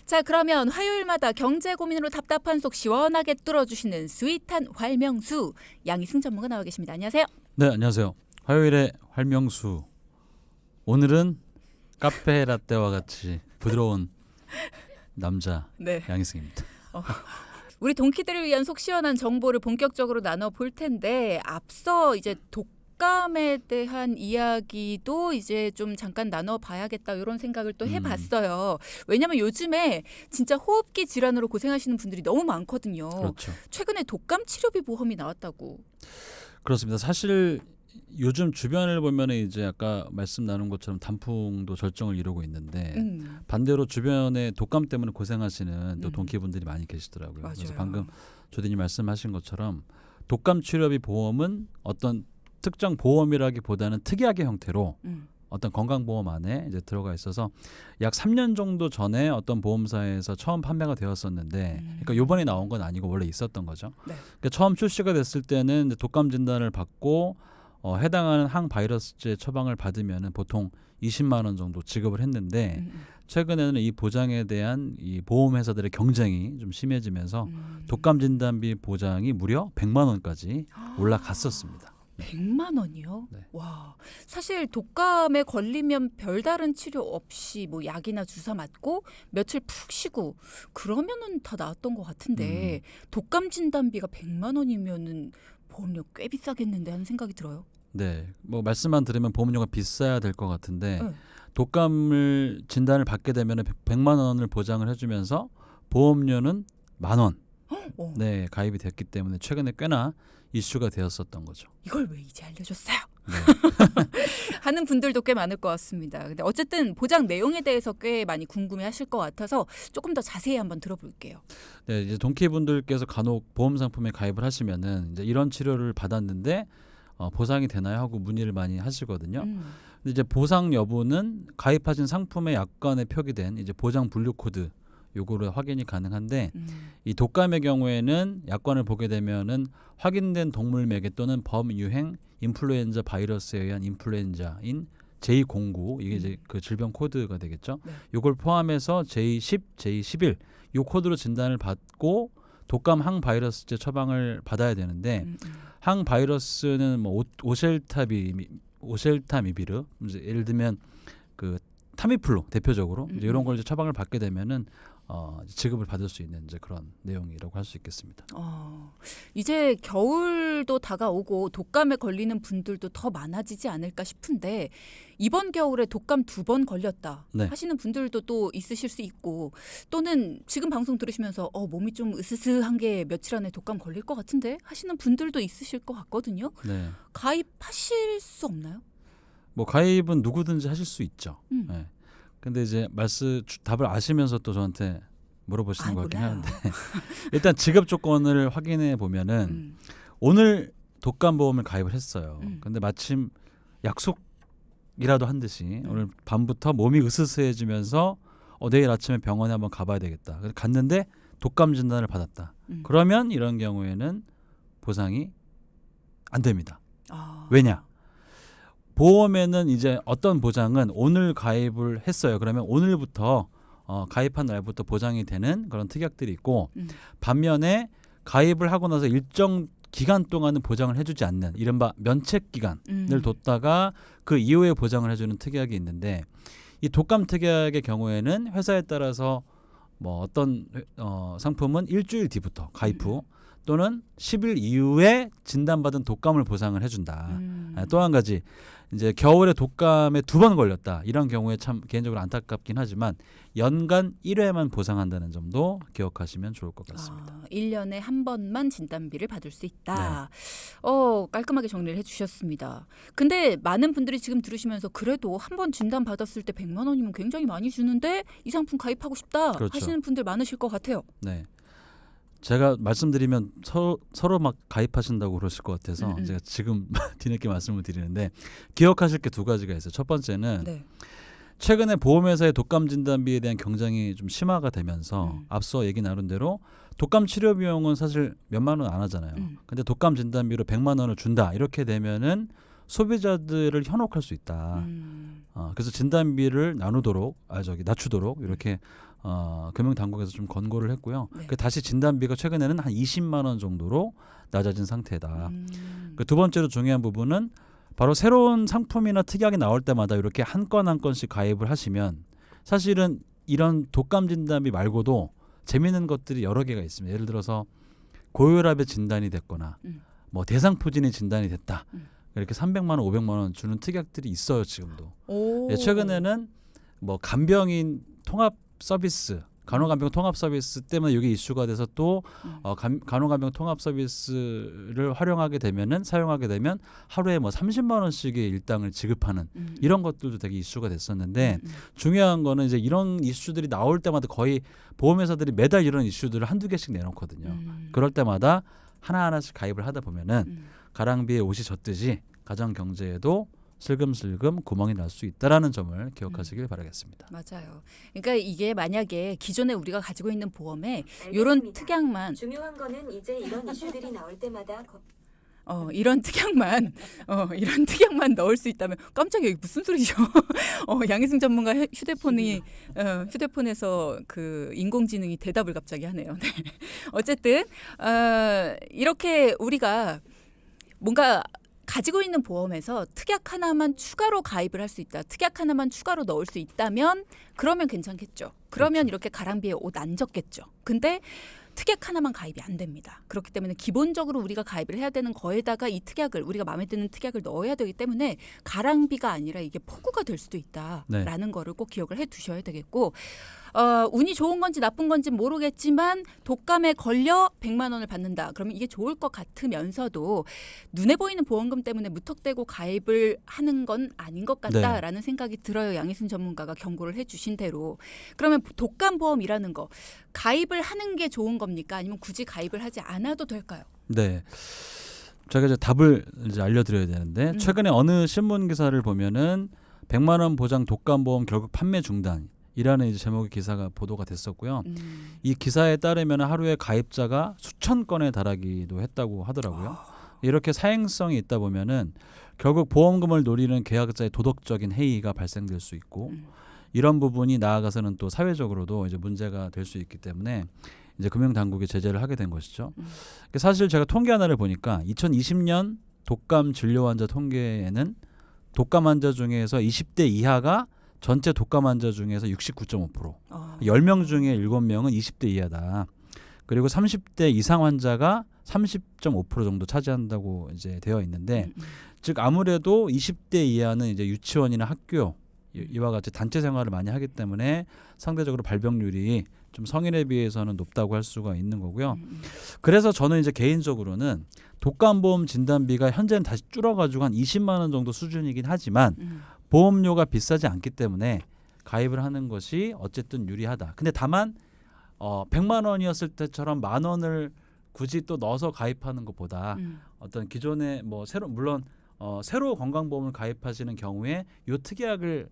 자, 그러면 화요일마다 경제 고민으로 답답한 속 시원하게 뚫어주시는 스윗한 활명수 양희승 전문가 나와 계십니다. 안녕하세요. 네, 안녕하세요. 화요일의 활명수. 오늘은 카페 라떼와 같이 부드러운 남자 네. 양희승입니다. 우리 동키들을 위한 속 시원한 정보를 본격적으로 나눠 볼 텐데 앞서 이제 독감에 대한 이야기도 이제 좀 잠깐 나눠봐야겠다 이런 생각을 또 해봤어요. 왜냐하면 요즘에 진짜 호흡기 질환으로 고생하시는 분들이 너무 많거든요. 그렇죠. 최근에 독감 치료비 보험이 나왔다고. 그렇습니다. 사실 요즘 주변을 보면 이제 아까 말씀 나눈 것처럼 단풍도 절정을 이루고 있는데 반대로 주변에 독감 때문에 고생하시는 또 동키분들이 많이 계시더라고요. 맞아요. 그래서 방금 조대님 말씀하신 것처럼 독감 치료비 보험은 어떤 특정 보험이라기보다는 특이하게 형태로 어떤 건강보험 안에 이제 들어가 있어서 약 3년 정도 전에 어떤 보험사에서 처음 판매가 되었었는데, 그러니까 이번에 나온 건 아니고 원래 있었던 거죠. 네. 그러니까 처음 출시가 됐을 때는 이제 독감 진단을 받고 해당하는 항바이러스제 처방을 받으면은 보통 20만 원 정도 지급을 했는데 최근에는 이 보장에 대한 이 보험회사들의 경쟁이 좀 심해지면서 독감 진단비 보장이 무려 100만 원까지 올라갔었습니다. 100만 원이요? 네. 와, 사실 독감에 걸리면 별다른 치료 없이 뭐 약이나 주사 맞고 며칠 푹 쉬고 그러면은 다 나았던 것 같은데 독감 진단비가 100만 원이면은 보험료 꽤 비싸겠는데 하는 생각이 들어요. 네, 뭐 말씀만 들으면 보험료가 비싸야 될 것 같은데 네. 독감을 진단을 받게 되면 100만 원을 보장을 해주면서 보험료는 10,000원 어, 네, 가입이 됐기 때문에 최근에 꽤나 이슈가 되었었던 거죠. 이걸 왜 이제 알려줬어요? 네. 하는 분들도 꽤 많을 것 같습니다. 근데 어쨌든 보장 내용에 대해서 꽤 많이 궁금해하실 것 같아서 조금 더 자세히 한번 들어볼게요. 네, 이제 동키분들께서 간혹 보험 상품에 가입을 하시면은 이제 이런 치료를 받았는데 보상이 되나요 하고 문의를 많이 하시거든요. 근데 이제 보상 여부는 가입하신 상품의 약관에 표기된 이제 보장 분류 코드 요거를 확인이 가능한데 이 독감의 경우에는 약관을 보게 되면은 확인된 동물 매개 또는 범유행 인플루엔자 바이러스에 의한 인플루엔자인 J09 이게 이제 그 질병 코드가 되겠죠. 네. 요걸 포함해서 J10, J11 요 코드로 진단을 받고 독감 항바이러스제 처방을 받아야 되는데 항바이러스는 뭐 오셀타미비르 이제 예를 들면 그 타미플루 대표적으로 이제 이런 걸 이제 처방을 받게 되면은 지급을 받을 수 있는 이제 그런 내용이라고 할 수 있겠습니다. 이제 겨울도 다가오고 독감에 걸리는 분들도 더 많아지지 않을까 싶은데 이번 겨울에 독감 2번 걸렸다 네. 하시는 분들도 또 있으실 수 있고 또는 지금 방송 들으시면서 몸이 좀 으스스한 게 며칠 안에 독감 걸릴 것 같은데 하시는 분들도 있으실 것 같거든요. 네. 가입하실 수 없나요? 뭐 가입은 누구든지 하실 수 있죠. 네. 근데 이제 답을 아시면서 또 저한테 물어보시는 것 같긴 몰라요. 하는데 일단 지급 조건을 확인해 보면은 오늘 독감 보험을 가입을 했어요. 근데 마침 약속이라도 한 듯이 오늘 밤부터 몸이 으스스해지면서 내일 아침에 병원에 한번 가봐야 되겠다. 그래서 갔는데 독감 진단을 받았다. 그러면 이런 경우에는 보상이 안 됩니다. 왜냐? 보험에는 이제 어떤 보장은 오늘 가입을 했어요. 그러면 오늘부터 가입한 날부터 보장이 되는 그런 특약들이 있고 반면에 가입을 하고 나서 일정 기간 동안은 보장을 해주지 않는 이른바 면책 기간을 뒀다가 그 이후에 보장을 해주는 특약이 있는데 이 독감 특약의 경우에는 회사에 따라서 뭐 어떤 상품은 일주일 뒤부터 가입 후 또는 10일 이후에 진단받은 독감을 보상을 해준다. 또 한 가지 이제 겨울에 독감에 2번 걸렸다. 이런 경우에 참 개인적으로 안타깝긴 하지만 연간 1회만 보상한다는 점도 기억하시면 좋을 것 같습니다. 1년에 한 번만 진단비를 받을 수 있다. 네. 깔끔하게 정리를 해주셨습니다. 근데 많은 분들이 지금 들으시면서 그래도 한 번 진단 받았을 때 100만 원이면 굉장히 많이 주는데 이 상품 가입하고 싶다 그렇죠. 하시는 분들 많으실 것 같아요. 네. 제가 말씀드리면 서로 막 가입하신다고 그러실 것 같아서 제가 지금 뒤늦게 말씀을 드리는데 기억하실 게 2가지가 있어요. 첫 번째는 네. 최근에 보험회사의 독감 진단비에 대한 경쟁이 좀 심화가 되면서 앞서 얘기 나눈 대로 독감 치료 비용은 사실 몇만 원 안 하잖아요. 근데 독감 진단비로 100만 원을 준다. 이렇게 되면은 소비자들을 현혹할 수 있다. 그래서 진단비를 낮추도록 이렇게 금융당국에서 좀 권고를 했고요. 네. 다시 진단비가 최근에는 한 20만 원 정도로 낮아진 상태다. 두 번째로 중요한 부분은 바로 새로운 상품이나 특약이 나올 때마다 이렇게 한 건 한 건씩 가입을 하시면 사실은 이런 독감 진단비 말고도 재미있는 것들이 여러 개가 있습니다. 예를 들어서 고혈압의 진단이 됐거나 뭐 대상포진이 진단이 됐다. 이렇게 300만 원, 500만 원 주는 특약들이 있어요, 지금도. 오. 예, 최근에는 뭐 간병인 통합 서비스, 간호간병 통합 서비스 때문에 이게 이슈가 돼서 또 간호간병 통합 서비스를 사용하게 되면 하루에 뭐 30만 원씩의 일당을 지급하는 이런 것들도 되게 이슈가 됐었는데 중요한 거는 이제 이런 이슈들이 나올 때마다 거의 보험회사들이 매달 이런 이슈들을 한두 개씩 내놓거든요. 그럴 때마다 하나하나씩 가입을 하다 보면은 가랑비에 옷이 젖듯이 가정 경제에도 슬금슬금 구멍이 날 수 있다라는 점을 기억하시길 바라겠습니다. 맞아요. 그러니까 이게 만약에 기존에 우리가 가지고 있는 보험에 알겠습니다. 이런 특약만 중요한 거는 이제 이런 이슈들이 나올 때마다 이런 특약만 넣을 수 있다면 깜짝이야 이게 무슨 소리죠? 양희승 전문가 휴대폰에서 그 인공지능이 대답을 갑자기 하네요. 네. 어쨌든 이렇게 우리가 뭔가 가지고 있는 보험에서 특약 하나만 추가로 가입을 할 수 있다. 특약 하나만 추가로 넣을 수 있다면 그러면 괜찮겠죠. 그러면 그렇죠. 이렇게 가랑비에 옷 안 젖겠죠. 근데 특약 하나만 가입이 안 됩니다. 그렇기 때문에 기본적으로 우리가 가입을 해야 되는 거에다가 이 특약을 우리가 마음에 드는 특약을 넣어야 되기 때문에 가랑비가 아니라 이게 폭우가 될 수도 있다라는 거를 꼭 기억을 해 두셔야 되겠고 운이 좋은 건지 나쁜 건지 모르겠지만 독감에 걸려 100만 원을 받는다. 그러면 이게 좋을 것 같으면서도 눈에 보이는 보험금 때문에 무턱대고 가입을 하는 건 아닌 것 같다라는 생각이 들어요. 양희순 전문가가 경고를 해 주신 대로. 그러면 독감 보험이라는 거 가입을 하는 게 좋은 겁니까? 아니면 굳이 가입을 하지 않아도 될까요? 네. 제가 이제 답을 이제 알려드려야 되는데 최근에 어느 신문 기사를 보면은 100만 원 보장 독감 보험 결국 판매 중단이라는 이제 제목의 기사가 보도가 됐었고요. 이 기사에 따르면 하루에 가입자가 수천 건에 달하기도 했다고 하더라고요. 이렇게 사행성이 있다 보면은 결국 보험금을 노리는 계약자의 도덕적인 해이가 발생될 수 있고 이런 부분이 나아가서는 또 사회적으로도 이제 문제가 될 수 있기 때문에 이제 금융당국이 제재를 하게 된 것이죠. 사실 제가 통계 하나를 보니까 2020년 독감 진료 환자 통계에는 독감 환자 중에서 20대 이하가 전체 독감 환자 중에서 69.5%, 10명 중에 7명은 20대 이하다. 그리고 30대 이상 환자가 30.5% 정도 차지한다고 이제 되어 있는데, 즉 아무래도 20대 이하는 이제 유치원이나 학교 이와 같이 단체 생활을 많이 하기 때문에 상대적으로 발병률이 좀 성인에 비해서는 높다고 할 수가 있는 거고요. 그래서 저는 이제 개인적으로는 독감보험 진단비가 현재는 다시 줄어가지고 한 20만 원 정도 수준이긴 하지만 보험료가 비싸지 않기 때문에 가입을 하는 것이 어쨌든 유리하다. 근데 다만 100만 원이었을 때처럼 만 원을 굳이 또 넣어서 가입하는 것보다 어떤 기존에 뭐 새로 건강보험을 가입하시는 경우에 이 특약을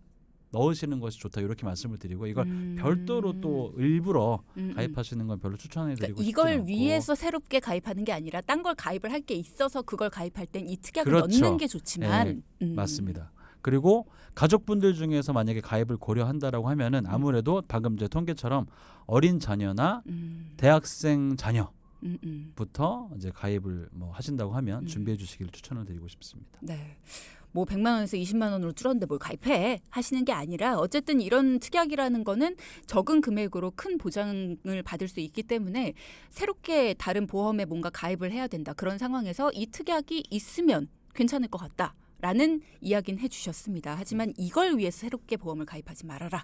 넣으시는 것이 좋다 이렇게 말씀을 드리고 이걸 별도로 또 일부러 가입하시는 건 별로 추천해드리고 싶지 이걸 않고. 위해서 새롭게 가입하는 게 아니라 딴 걸 가입을 할 게 있어서 그걸 가입할 땐 이 특약을 그렇죠. 넣는 게 좋지만 맞습니다. 그리고 가족분들 중에서 만약에 가입을 고려한다라고 하면은 아무래도 방금 제 통계처럼 어린 자녀나 대학생 자녀부터 이제 가입을 뭐 하신다고 하면 준비해 주시길 추천을 드리고 싶습니다. 네. 뭐 100만 원에서 20만 원으로 줄었는데 뭘 가입해 하시는 게 아니라 어쨌든 이런 특약이라는 거는 적은 금액으로 큰 보장을 받을 수 있기 때문에 새롭게 다른 보험에 뭔가 가입을 해야 된다. 그런 상황에서 이 특약이 있으면 괜찮을 것 같다라는 이야기는 해주셨습니다. 하지만 이걸 위해서 새롭게 보험을 가입하지 말아라.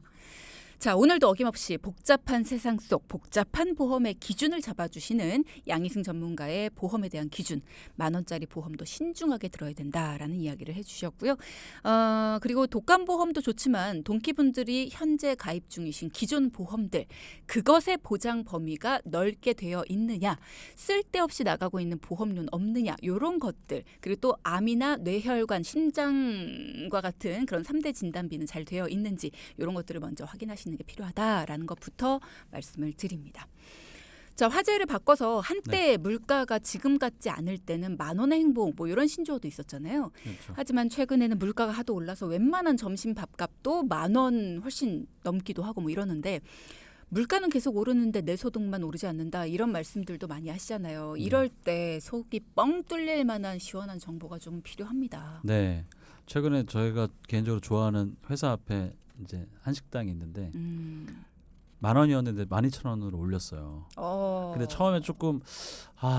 자, 오늘도 어김없이 복잡한 세상 속 복잡한 보험의 기준을 잡아주시는 양희승 전문가의 보험에 대한 기준, 10,000원짜리 보험도 신중하게 들어야 된다라는 이야기를 해주셨고요. 그리고 독감 보험도 좋지만 동키분들이 현재 가입 중이신 기존 보험들, 그것의 보장 범위가 넓게 되어 있느냐, 쓸데없이 나가고 있는 보험료는 없느냐, 이런 것들, 그리고 또 암이나 뇌혈관, 심장과 같은 그런 3대 진단비는 잘 되어 있는지 이런 것들을 먼저 확인하시는 게 필요하다라는 것부터 말씀을 드립니다. 자, 화제를 바꿔서 한때 물가가 지금 같지 않을 때는 10,000원의 행복 뭐 이런 신조어도 있었잖아요. 그렇죠. 하지만 최근에는 물가가 하도 올라서 웬만한 점심 밥값도 10,000원 훨씬 넘기도 하고 뭐 이러는데 물가는 계속 오르는데 내 소득만 오르지 않는다 이런 말씀들도 많이 하시잖아요. 이럴 때 속이 뻥 뚫릴 만한 시원한 정보가 좀 필요합니다. 네. 최근에 저희가 개인적으로 좋아하는 회사 앞에 이제 한식당이 있는데 10,000원이었는데 12,000원으로 올렸어요. 근데 처음에 조금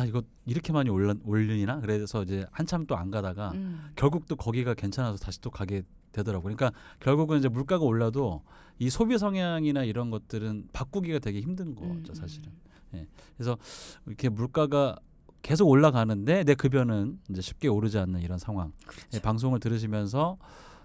이거 이렇게 많이 올리나? 그래서 이제 한참 또 안 가다가 결국 또 거기가 괜찮아서 다시 또 가게 되더라고요. 그러니까 결국은 이제 물가가 올라도 이 소비 성향이나 이런 것들은 바꾸기가 되게 힘든 거죠, 사실은. 예. 그래서 이렇게 물가가 계속 올라가는데 내 급여는 이제 쉽게 오르지 않는 이런 상황. 그렇죠. 예, 방송을 들으시면서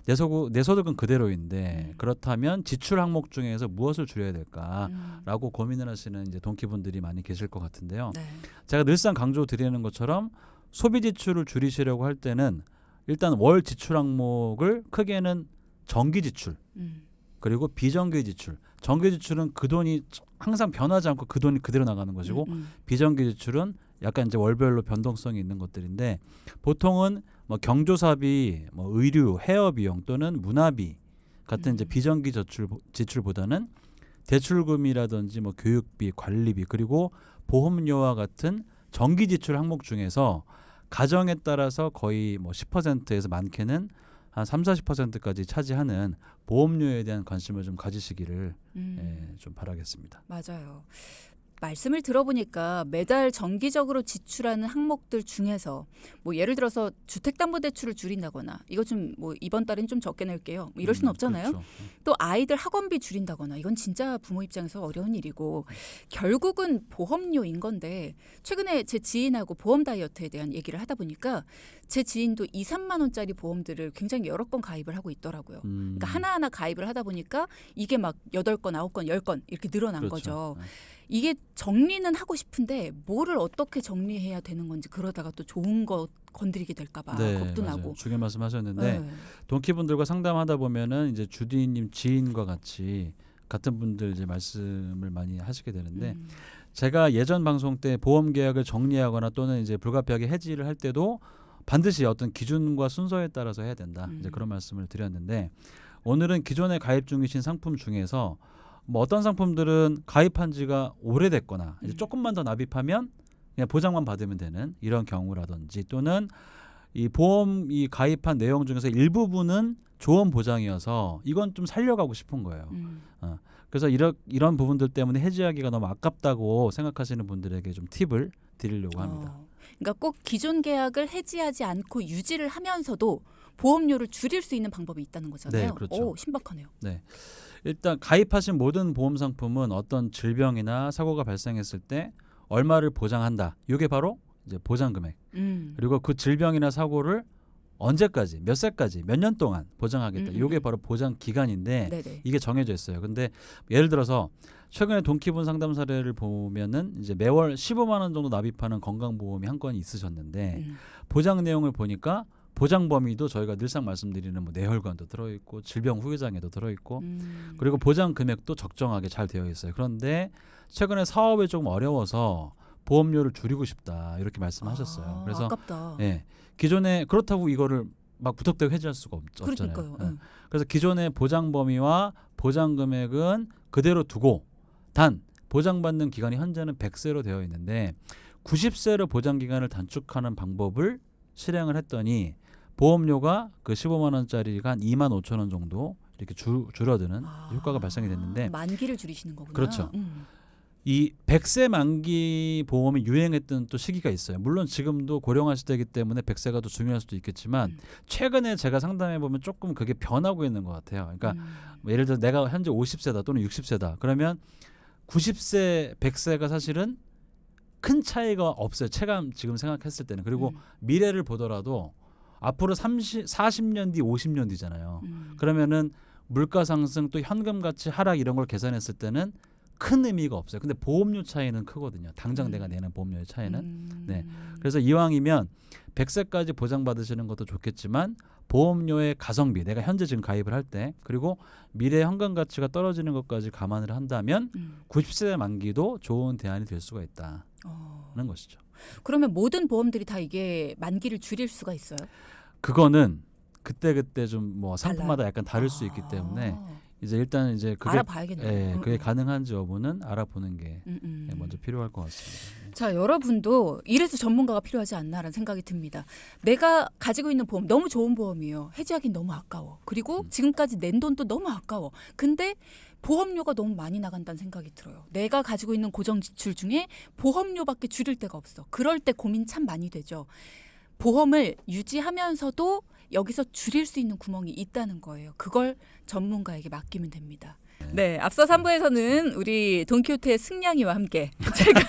내 소득은 그대로인데 그렇다면 지출 항목 중에서 무엇을 줄여야 될까라고 고민을 하시는 이제 동기분들이 많이 계실 것 같은데요. 네. 제가 늘상 강조드리는 것처럼 소비 지출을 줄이시려고 할 때는 일단 월 지출 항목을 크게는 정기 지출 그리고 비정기 지출. 정기 지출은 그 돈이 항상 변하지 않고 그 돈이 그대로 나가는 것이고 비정기 지출은 약간 이제 월별로 변동성이 있는 것들인데 보통은 뭐 경조사비, 뭐 의류, 헤어 비용 또는 문화비 같은 이제 비정기 지출보다는 대출금이라든지 뭐 교육비, 관리비 그리고 보험료와 같은 정기 지출 항목 중에서 가정에 따라서 거의 뭐 10%에서 많게는 한 30-40%까지 차지하는 보험료에 대한 관심을 좀 가지시기를 좀 바라겠습니다. 맞아요. 말씀을 들어보니까 매달 정기적으로 지출하는 항목들 중에서 뭐 예를 들어서 주택담보대출을 줄인다거나 이거 좀 뭐 이번 달엔 좀 적게 낼게요. 뭐 이럴 수는 없잖아요. 그렇죠. 또 아이들 학원비 줄인다거나 이건 진짜 부모 입장에서 어려운 일이고 결국은 보험료인 건데 최근에 제 지인하고 보험 다이어트에 대한 얘기를 하다 보니까 제 지인도 2-3만 원짜리 보험들을 굉장히 여러 건 가입을 하고 있더라고요. 그러니까 하나하나 가입을 하다 보니까 이게 막 8건, 9건, 10건 이렇게 늘어난 그렇죠. 거죠. 이게 정리는 하고 싶은데 뭐를 어떻게 정리해야 되는 건지 그러다가 또 좋은 거 건드리게 될까 봐 겁도 맞아요. 나고. 중요한 말씀하셨는데 네. 동키분들과 상담하다 보면은 이제 주디님 지인과 같이 같은 분들 이제 말씀을 많이 하시게 되는데 제가 예전 방송 때 보험 계약을 정리하거나 또는 이제 불가피하게 해지를 할 때도 반드시 어떤 기준과 순서에 따라서 해야 된다. 이제 그런 말씀을 드렸는데 오늘은 기존에 가입 중이신 상품 중에서 뭐 어떤 상품들은 가입한 지가 오래됐거나 이제 조금만 더 납입하면 그냥 보장만 받으면 되는 이런 경우라든지 또는 이 보험 이 가입한 내용 중에서 일부분은 조언 보장이어서 이건 좀 살려가고 싶은 거예요. 그래서 이런 부분들 때문에 해지하기가 너무 아깝다고 생각하시는 분들에게 좀 팁을 드리려고 합니다. 그러니까 꼭 기존 계약을 해지하지 않고 유지를 하면서도 보험료를 줄일 수 있는 방법이 있다는 거잖아요. 네, 그렇죠. 오, 신박하네요. 네. 일단 가입하신 모든 보험 상품은 어떤 질병이나 사고가 발생했을 때 얼마를 보장한다. 이게 바로 이제 보장 금액. 그리고 그 질병이나 사고를 언제까지, 몇 세까지, 몇 년 동안 보장하겠다. 이게 바로 보장 기간인데 네네. 이게 정해져 있어요. 근데 예를 들어서 최근에 동키분 상담 사례를 보면은 이제 매월 15만 원 정도 납입하는 건강보험이 한 건이 있으셨는데 보장 내용을 보니까 보장 범위도 저희가 늘상 말씀드리는 뭐 뇌혈관도 들어있고 질병 후유장애도 들어있고 그리고 보장 금액도 적정하게 잘 되어 있어요. 그런데 최근에 사업이 조금 어려워서 보험료를 줄이고 싶다 이렇게 말씀하셨어요. 그래서 아깝다. 예, 기존에 그렇다고 이거를 막 무턱대고 해지할 수가 없잖아요. 그러니까요. 예. 그래서 기존의 보장 범위와 보장 금액은 그대로 두고 단 보장받는 기간이 현재는 100세로 되어 있는데 90세로 보장 기간을 단축하는 방법을 실행을 했더니 보험료가 그 15만 원짜리가 한 2만 5천 원 정도 이렇게 줄어드는 효과가 발생이 됐는데 만기를 줄이시는 거구나. 그렇죠. 이 100세 만기 보험이 유행했던 또 시기가 있어요. 물론 지금도 고령화 시대이기 때문에 100세가 더 중요할 수도 있겠지만 최근에 제가 상담해 보면 조금 그게 변하고 있는 것 같아요. 그러니까 뭐 예를 들어 내가 현재 50세다 또는 60세다. 그러면 90세, 100세가 사실은 큰 차이가 없어요. 체감 지금 생각했을 때는. 그리고 미래를 보더라도 앞으로 40년 뒤, 50년 뒤잖아요. 그러면은 물가 상승 또 현금 가치 하락 이런 걸 계산했을 때는 큰 의미가 없어요. 근데 보험료 차이는 크거든요. 당장 내가 내는 보험료의 차이는. 네. 그래서 이왕이면 100세까지 보장받으시는 것도 좋겠지만 보험료의 가성비, 내가 현재 지금 가입을 할 때 그리고 미래 현금 가치가 떨어지는 것까지 감안을 한다면 90세 만기도 좋은 대안이 될 수가 있다는 것이죠. 그러면 모든 보험들이 다 이게 만기를 줄일 수가 있어요? 그거는 그때 좀 뭐 상품마다 달라요? 약간 다를 수 있기 때문에 이제 일단 이제 그게 알아봐야겠네요. 예, 그게 가능한지 여부는 알아보는 게 예, 먼저 필요할 것 같습니다. 자, 여러분도 이래서 전문가가 필요하지 않나라는 생각이 듭니다. 내가 가지고 있는 보험 너무 좋은 보험이에요. 해지하기는 너무 아까워. 그리고 지금까지 낸 돈도 너무 아까워. 근데 보험료가 너무 많이 나간다는 생각이 들어요. 내가 가지고 있는 고정 지출 중에 보험료밖에 줄일 데가 없어. 그럴 때 고민 참 많이 되죠. 보험을 유지하면서도 여기서 줄일 수 있는 구멍이 있다는 거예요. 그걸 전문가에게 맡기면 됩니다. 네, 앞서 3부에서는 우리 돈키호테의 승냥이와 함께 최근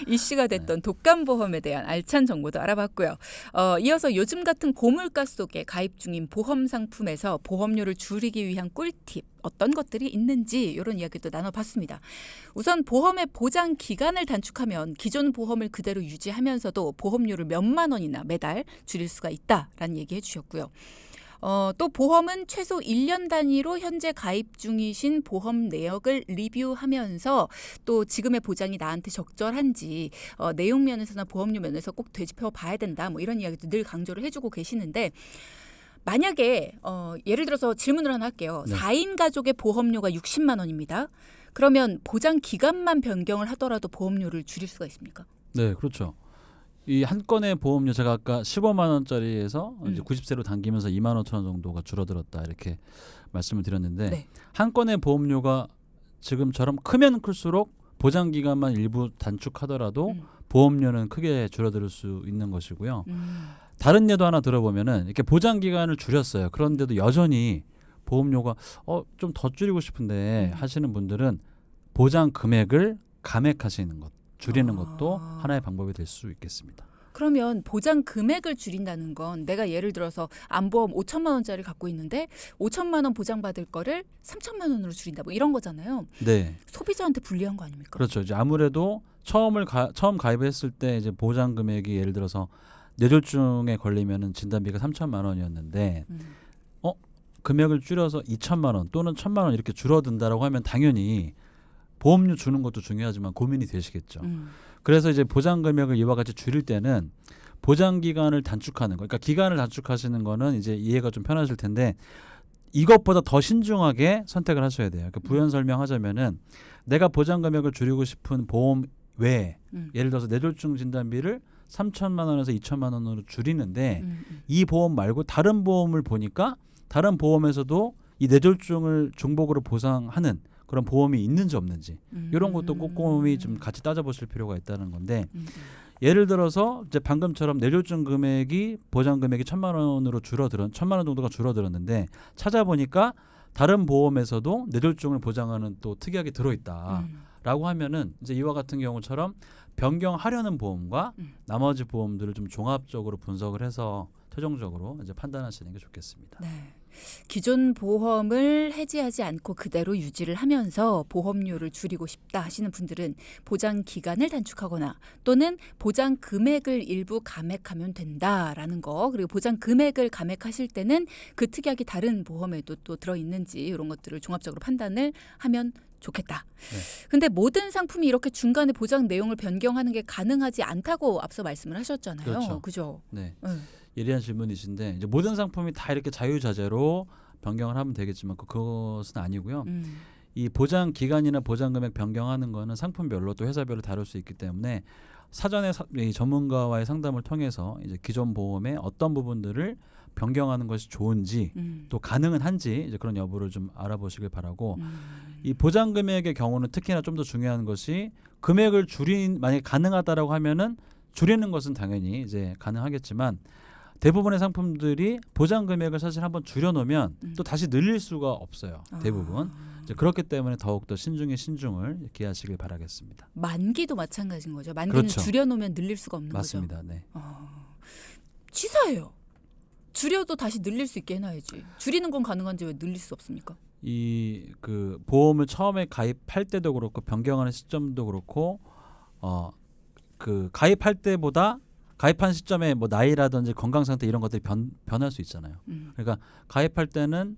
이슈가 됐던 독감보험에 대한 알찬 정보도 알아봤고요. 이어서 요즘 같은 고물가 속에 가입 중인 보험 상품에서 보험료를 줄이기 위한 꿀팁 어떤 것들이 있는지 이런 이야기도 나눠봤습니다. 우선 보험의 보장 기간을 단축하면 기존 보험을 그대로 유지하면서도 보험료를 몇만 원이나 매달 줄일 수가 있다라는 얘기해 주셨고요. 또 보험은 최소 1년 단위로 현재 가입 중이신 보험 내역을 리뷰하면서 또 지금의 보장이 나한테 적절한지 내용 면에서나 보험료 면에서 꼭 되짚어 봐야 된다. 뭐 이런 이야기도 늘 강조를 해주고 계시는데 만약에 예를 들어서 질문을 하나 할게요. 네. 4인 가족의 보험료가 60만 원입니다. 그러면 보장 기간만 변경을 하더라도 보험료를 줄일 수가 있습니까? 네, 그렇죠. 이 한 건의 보험료 제가 아까 15만 원짜리에서 이제 90세로 당기면서 2만 5천 원 정도가 줄어들었다 이렇게 말씀을 드렸는데 네. 한 건의 보험료가 지금처럼 크면 클수록 보장 기간만 일부 단축하더라도 보험료는 크게 줄어들 수 있는 것이고요. 다른 예도 하나 들어보면은 이렇게 보장 기간을 줄였어요. 그런데도 여전히 보험료가 좀 더 줄이고 싶은데 하시는 분들은 보장 금액을 감액하시는 것. 줄이는 것도 하나의 방법이 될 수 있겠습니다. 그러면 보장 금액을 줄인다는 건 내가 예를 들어서 암보험 5천만 원짜리 갖고 있는데 5천만 원 보장받을 거를 3천만 원으로 줄인다 뭐 이런 거잖아요. 네. 소비자한테 불리한 거 아닙니까? 그렇죠. 이제 아무래도 처음 가입했을 때 이제 보장 금액이 예를 들어서 뇌졸중에 걸리면은 진단비가 3천만 원이었는데 금액을 줄여서 2천만 원 또는 1천만 원 이렇게 줄어든다라고 하면 당연히 보험료 주는 것도 중요하지만 고민이 되시겠죠. 그래서 이제 보장 금액을 이와 같이 줄일 때는 보장 기간을 단축하는 거. 그러니까 기간을 단축하시는 거는 이제 이해가 좀 편하실 텐데 이것보다 더 신중하게 선택을 하셔야 돼요. 그러니까 부연 설명하자면은 내가 보장 금액을 줄이고 싶은 보험 외에 예를 들어서 뇌졸중 진단비를 3천만 원에서 2천만 원으로 줄이는데 이 보험 말고 다른 보험을 보니까 다른 보험에서도 이 뇌졸중을 중복으로 보상하는 그런 보험이 있는지 없는지 이런 것도 꼼꼼히 좀 같이 따져보실 필요가 있다는 건데 예를 들어서 이제 방금처럼 뇌졸중 금액이 보장 금액이 1천만 원으로 1천만 원 정도가 줄어들었는데 찾아보니까 다른 보험에서도 뇌졸중을 보장하는 또 특약이 들어있다라고 하면은 이제 이와 같은 경우처럼 변경하려는 보험과 나머지 보험들을 좀 종합적으로 분석을 해서 최종적으로 이제 판단하시는 게 좋겠습니다. 네. 기존 보험을 해지하지 않고 그대로 유지를 하면서 보험료를 줄이고 싶다 하시는 분들은 보장 기간을 단축하거나 또는 보장 금액을 일부 감액하면 된다라는 거 그리고 보장 금액을 감액하실 때는 그 특약이 다른 보험에도 또 들어있는지 이런 것들을 종합적으로 판단을 하면 좋겠다. 근데 모든 상품이 이렇게 중간에 보장 내용을 변경하는 게 가능하지 않다고 앞서 말씀을 하셨잖아요. 그렇죠. 그죠? 네. 예리한 질문이신데 이제 모든 상품이 다 이렇게 자유자재로 변경을 하면 되겠지만 그것은 아니고요. 이 보장 기간이나 보장 금액 변경하는 거는 상품별로 또 회사별로 다룰 수 있기 때문에 사전에 이 전문가와의 상담을 통해서 이제 기존 보험의 어떤 부분들을 변경하는 것이 좋은지 또 가능은 한지 이제 그런 여부를 좀 알아보시길 바라고 이 보장 금액의 경우는 특히나 좀 더 중요한 것이 금액을 만약에 가능하다라고 하면은 줄이는 것은 당연히 이제 가능하겠지만 대부분의 상품들이 보장 금액을 사실 한번 줄여놓으면 또 다시 늘릴 수가 없어요. 대부분. 이제 그렇기 때문에 더욱더 신중에 신중을 기하시길 바라겠습니다. 만기도 마찬가지인 거죠. 만기는 그렇죠. 줄여놓으면 늘릴 수가 없는 맞습니다. 거죠. 네. 치사해요. 줄여도 다시 늘릴 수 있게 해놔야지. 줄이는 건 가능한지 왜 늘릴 수 없습니까? 이 그 보험을 처음에 가입할 때도 그렇고 변경하는 시점도 그렇고 그 가입할 때보다 가입한 시점에 뭐 나이라든지 건강 상태 이런 것들이 변할 수 있잖아요. 그러니까 가입할 때는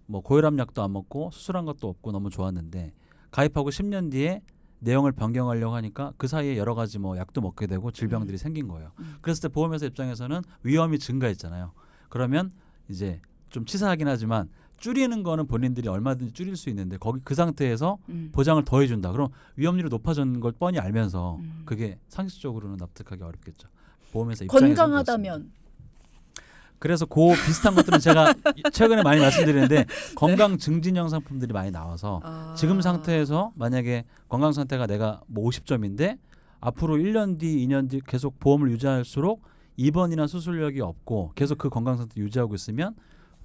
뭐 고혈압 약도 안 먹고 수술한 것도 없고 너무 좋았는데 가입하고 10년 뒤에 내용을 변경하려고 하니까 그 사이에 여러 가지 뭐 약도 먹게 되고 질병들이 생긴 거예요. 그랬을 때 보험회사 입장에서는 위험이 증가했잖아요. 그러면 이제 좀 치사하긴 하지만 줄이는 거는 본인들이 얼마든지 줄일 수 있는데 거기 그 상태에서 보장을 더 해준다. 그럼 위험률이 높아지는 걸 뻔히 알면서 그게 상식적으로는 납득하기 어렵겠죠. 보험회사 입장에서 건강하다면 그래서 그 비슷한 것들은 제가 최근에 많이 말씀드리는데 건강 증진형 상품들이 많이 나와서 지금 상태에서 만약에 건강 상태가 내가 뭐 50점인데 앞으로 1년 뒤, 2년 뒤 계속 보험을 유지할수록 입원이나 수술력이 없고 계속 그 건강 상태 유지하고 있으면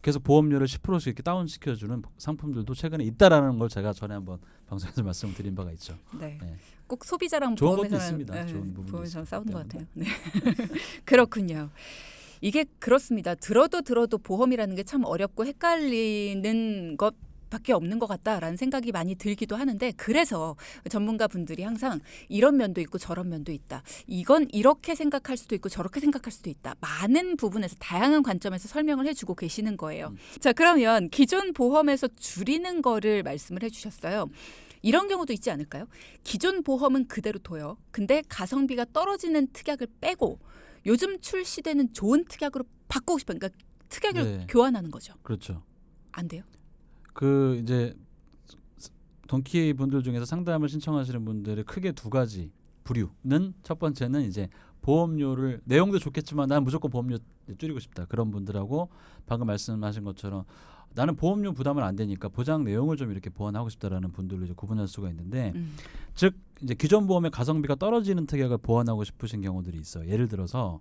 계속 보험료를 10%씩 이렇게 다운시켜주는 상품들도 최근에 있다라는 걸 제가 전에 한번 방송에서 말씀드린 바가 있죠. 네. 네. 꼭 소비자랑 좋은 것도 보험회사랑 있습니다. 좋은 부분도 보험회사랑 있습니다. 싸우는 것 때문에. 같아요. 네. 그렇군요. 이게 그렇습니다. 들어도 보험이라는 게 참 어렵고 헷갈리는 것밖에 없는 것 같다라는 생각이 많이 들기도 하는데 그래서 전문가 분들이 항상 이런 면도 있고 저런 면도 있다. 이건 이렇게 생각할 수도 있고 저렇게 생각할 수도 있다. 많은 부분에서 다양한 관점에서 설명을 해주고 계시는 거예요. 자, 그러면 기존 보험에서 줄이는 거를 말씀을 해주셨어요. 이런 경우도 있지 않을까요? 기존 보험은 그대로 둬요. 근데 가성비가 떨어지는 특약을 빼고 요즘 출시되는 좋은 특약으로 바꾸고 싶어요. 그러니까 특약을 네. 교환하는 거죠. 그렇죠. 안 돼요? 그 이제 동키 분들 중에서 상담을 신청하시는 분들의 크게 두 가지 부류는 첫 번째는 이제 보험료를 내용도 좋겠지만 난 무조건 보험료 줄이고 싶다 그런 분들하고 방금 말씀하신 것처럼 나는 보험료 부담은 안 되니까 보장 내용을 좀 이렇게 보완하고 싶다라는 분들로 이제 구분할 수가 있는데 즉 이제 기존 보험의 가성비가 떨어지는 특약을 보완하고 싶으신 경우들이 있어요. 예를 들어서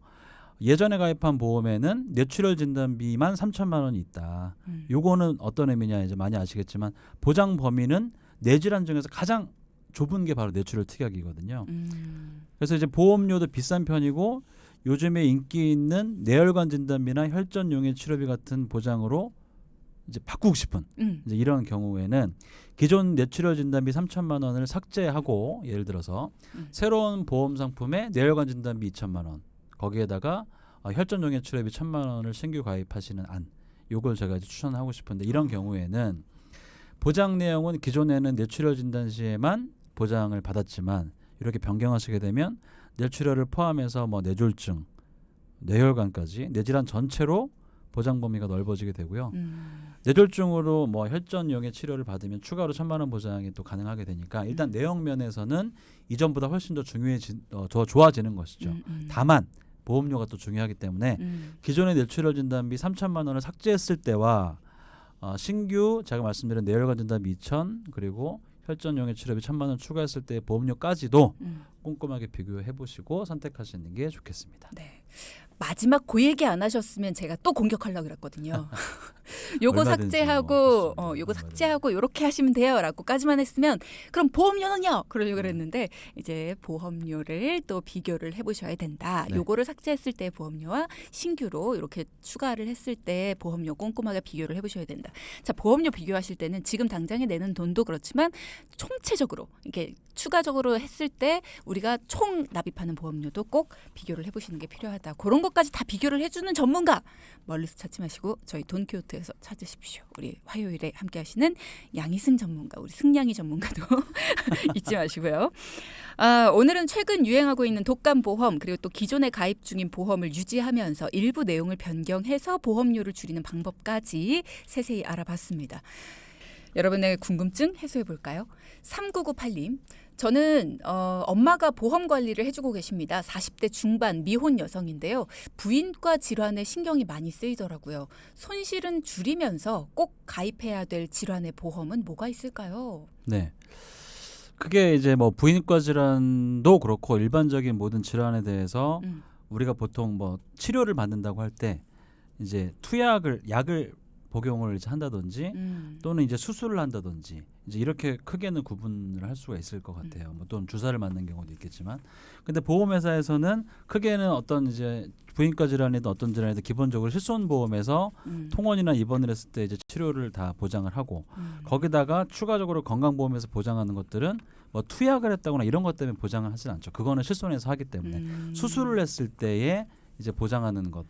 예전에 가입한 보험에는 뇌출혈 진단비만 3천만 원이 있다. 요거는 어떤 의미냐 이제 많이 아시겠지만 보장 범위는 뇌질환 중에서 가장 좁은 게 바로 뇌출혈 특약이거든요. 그래서 이제 보험료도 비싼 편이고 요즘에 인기 있는 뇌혈관 진단비나 혈전 용해 치료비 같은 보장으로 이제 바꾸고 싶은 이제 이런 경우에는 기존 뇌출혈 진단비 3천만 원을 삭제하고 예를 들어서 새로운 보험 상품에 뇌혈관 진단비 2천만 원 거기에다가 혈전 용해 치료비 1,000만 원을 신규 가입하시는 안 요걸 제가 이제 추천하고 싶은데 이런 경우에는 보장 내용은 기존에는 뇌출혈 진단 시에만 보장을 받았지만 이렇게 변경하시게 되면 뇌출혈을 포함해서 뭐 뇌졸중, 뇌혈관까지 뇌질환 전체로 보장 범위가 넓어지게 되고요. 뇌졸중으로 뭐 혈전 용해 치료를 받으면 추가로 1,000만 원 보장이 또 가능하게 되니까 일단 내용 면에서는 이전보다 훨씬 더 좋아지는 것이죠. 다만 보험료가 또 중요하기 때문에 기존의 뇌출혈 진단비 3천만 원을 삭제했을 때와 신규 제가 말씀드린 뇌혈관 진단비 2천 그리고 혈전 용해 치료비 1,000만 원 추가했을 때 보험료까지도 꼼꼼하게 비교해 보시고 선택하시는 게 좋겠습니다. 네. 마지막 그 얘기 안 하셨으면 제가 또 공격하려고 그랬거든요. 요거 얼마든지 삭제하고 뭐 요거 삭제하고 요렇게 하시면 돼요라고까지만 했으면 그럼 보험료는요? 그러려고 그랬는데 이제 보험료를 또 비교를 해보셔야 된다. 네. 요거를 삭제했을 때 보험료와 신규로 이렇게 추가를 했을 때 보험료 꼼꼼하게 비교를 해보셔야 된다. 자, 보험료 비교하실 때는 지금 당장에 내는 돈도 그렇지만 총체적으로 이렇게 추가적으로 했을 때 우리가 총 납입하는 보험료도 꼭 비교를 해보시는 게 필요하다. 그런 것까지 다 비교를 해주는 전문가 멀리서 찾지 마시고 저희 돈키호테에서 찾으십시오. 우리 화요일에 함께하시는 양희승 전문가, 우리 승냥이 전문가도 잊지 마시고요. 오늘은 최근 유행하고 있는 독감 보험 그리고 또 기존에 가입 중인 보험을 유지하면서 일부 내용을 변경해서 보험료를 줄이는 방법까지 세세히 알아봤습니다. 여러분의 궁금증 해소해 볼까요? 3998님. 저는 엄마가 보험 관리를 해주고 계십니다. 40대 중반 미혼 여성인데요. 부인과 질환에 신경이 많이 쓰이더라고요. 손실은 줄이면서 꼭 가입해야 될 질환의 보험은 뭐가 있을까요? 네. 그게 이제 뭐 부인과 질환도 그렇고 일반적인 모든 질환에 대해서 우리가 보통 뭐 치료를 받는다고 할 때 이제 약을 복용을 이제 한다든지 또는 이제 수술을 한다든지 이제 이렇게 크게는 구분을 할 수가 있을 것 같아요. 뭐 또는 주사를 맞는 경우도 있겠지만, 근데 보험회사에서는 크게는 어떤 이제 부인과 질환이든 어떤 질환이든 기본적으로 실손보험에서 통원이나 입원을 했을 때 이제 치료를 다 보장을 하고 거기다가 추가적으로 건강보험에서 보장하는 것들은 뭐 투약을 했다거나 이런 것 때문에 보장을 하진 않죠. 그거는 실손에서 하기 때문에 수술을 했을 때에 이제 보장하는 것.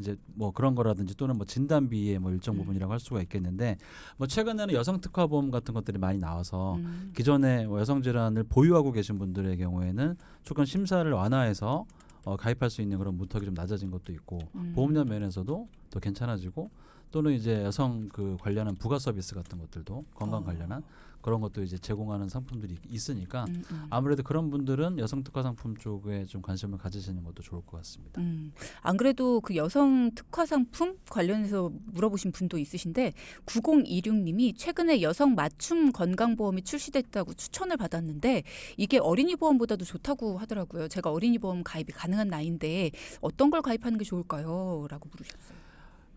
이제 뭐 그런 거라든지 또는 뭐 진단비의 뭐 일정 부분이라고 할 수가 있겠는데 뭐 최근에는 여성 특화 보험 같은 것들이 많이 나와서 기존에 뭐 여성 질환을 보유하고 계신 분들의 경우에는 조금 심사를 완화해서 가입할 수 있는 그런 문턱이 좀 낮아진 것도 있고 보험료 면에서도 더 괜찮아지고 또는 이제 여성 그 관련한 부가 서비스 같은 것들도 건강 관련한 그런 것도 이제 제공하는 상품들이 있으니까 아무래도 그런 분들은 여성 특화 상품 쪽에 좀 관심을 가지시는 것도 좋을 것 같습니다. 안 그래도 그 여성 특화 상품 관련해서 물어보신 분도 있으신데 9026님이 최근에 여성 맞춤 건강보험이 출시됐다고 추천을 받았는데 이게 어린이 보험보다도 좋다고 하더라고요. 제가 어린이 보험 가입이 가능한 나이인데 어떤 걸 가입하는 게 좋을까요? 라고 물으셨어요.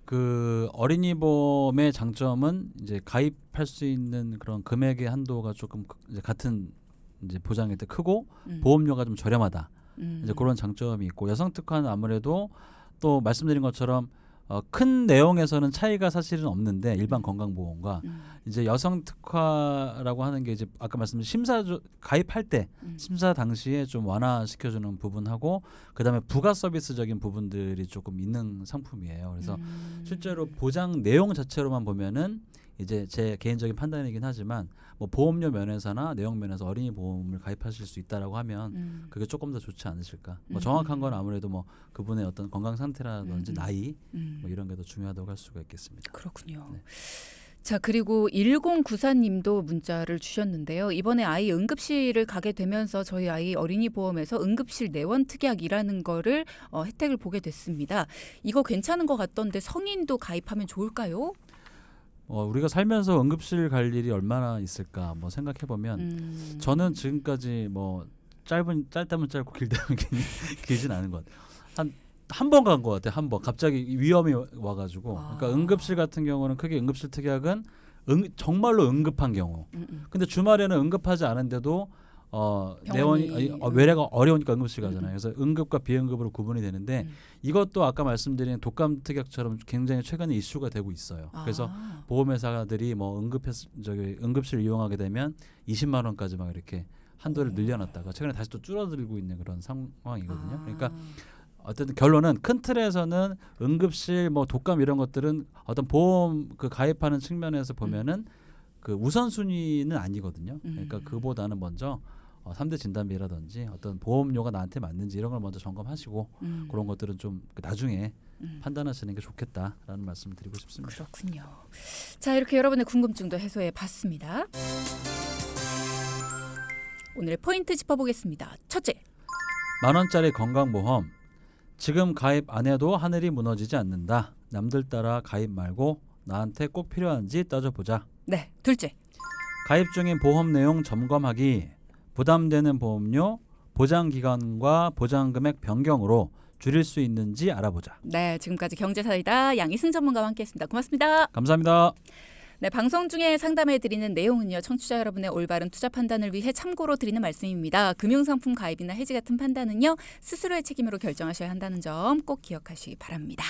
그 어린이 보험의 장점은 이제 가입할 수 있는 그런 금액의 한도가 조금 이제 같은 이제 보장일 때 크고 보험료가 좀 저렴하다. 이제 그런 장점이 있고 여성 특화는 아무래도 또 말씀드린 것처럼 큰 내용에서는 차이가 사실은 없는데 일반 건강보험과 이제 여성 특화라고 하는 게 이제 아까 말씀드린 가입할 때 심사 당시에 좀 완화시켜주는 부분하고 그다음에 부가 서비스적인 부분들이 조금 있는 상품이에요. 그래서 실제로 보장 내용 자체로만 보면은 이제 제 개인적인 판단이긴 하지만 뭐 보험료 면에서나 내용 면에서 어린이 보험을 가입하실 수 있다라고 하면 그게 조금 더 좋지 않으실까. 뭐 정확한 건 아무래도 뭐 그분의 어떤 건강 상태라든지 나이 뭐 이런 게 더 중요하다고 할 수가 있겠습니다. 그렇군요. 네. 자, 그리고 1094님도 문자를 주셨는데요. 이번에 아이 응급실을 가게 되면서 저희 아이 어린이 보험에서 응급실 내원 특약이라는 거를 혜택을 보게 됐습니다. 이거 괜찮은 것 같던데 성인도 가입하면 좋을까요? 우리가 살면서 응급실 갈 일이 얼마나 있을까 뭐 생각해 보면 저는 지금까지 뭐 짧다면 짧고 길다면 길진 않은 것 같아요. 한 번 간 것 같아요. 한 번 갑자기 위험이 와가지고 그러니까 응급실 같은 경우는 크게 응급실 특약은 정말로 응급한 경우. 근데 주말에는 응급하지 않은데도 내원이 외래가 어려우니까 응급실 가잖아요. 그래서 응급과 비응급으로 구분이 되는데 이것도 아까 말씀드린 독감 특약처럼 굉장히 최근에 이슈가 되고 있어요. 그래서 보험회사들이 뭐 응급실 이용하게 되면 20만 원까지 막 이렇게 한도를 늘려놨다가 최근에 다시 또 줄어들고 있는 그런 상황이거든요. 그러니까 어쨌든 결론은 큰 틀에서는 응급실 뭐 독감 이런 것들은 어떤 보험 그 가입하는 측면에서 보면은 그 우선순위는 아니거든요. 그러니까 그보다는 먼저 3대 진단비라든지 어떤 보험료가 나한테 맞는지 이런 걸 먼저 점검하시고 그런 것들은 좀 나중에 판단하시는 게 좋겠다라는 말씀을 드리고 싶습니다. 그렇군요. 자, 이렇게 여러분의 궁금증도 해소해 봤습니다. 오늘의 포인트 짚어보겠습니다. 첫째. 10,000원짜리 건강보험. 지금 가입 안 해도 하늘이 무너지지 않는다. 남들 따라 가입 말고 나한테 꼭 필요한지 따져보자. 네. 둘째. 가입 중인 보험 내용 점검하기. 부담되는 보험료, 보장기간과 보장금액 변경으로 줄일 수 있는지 알아보자. 네. 지금까지 경제사이다 양희승 전문가와 함께했습니다. 고맙습니다. 감사합니다. 네, 방송 중에 상담해드리는 내용은요. 청취자 여러분의 올바른 투자 판단을 위해 참고로 드리는 말씀입니다. 금융상품 가입이나 해지 같은 판단은요. 스스로의 책임으로 결정하셔야 한다는 점 꼭 기억하시기 바랍니다.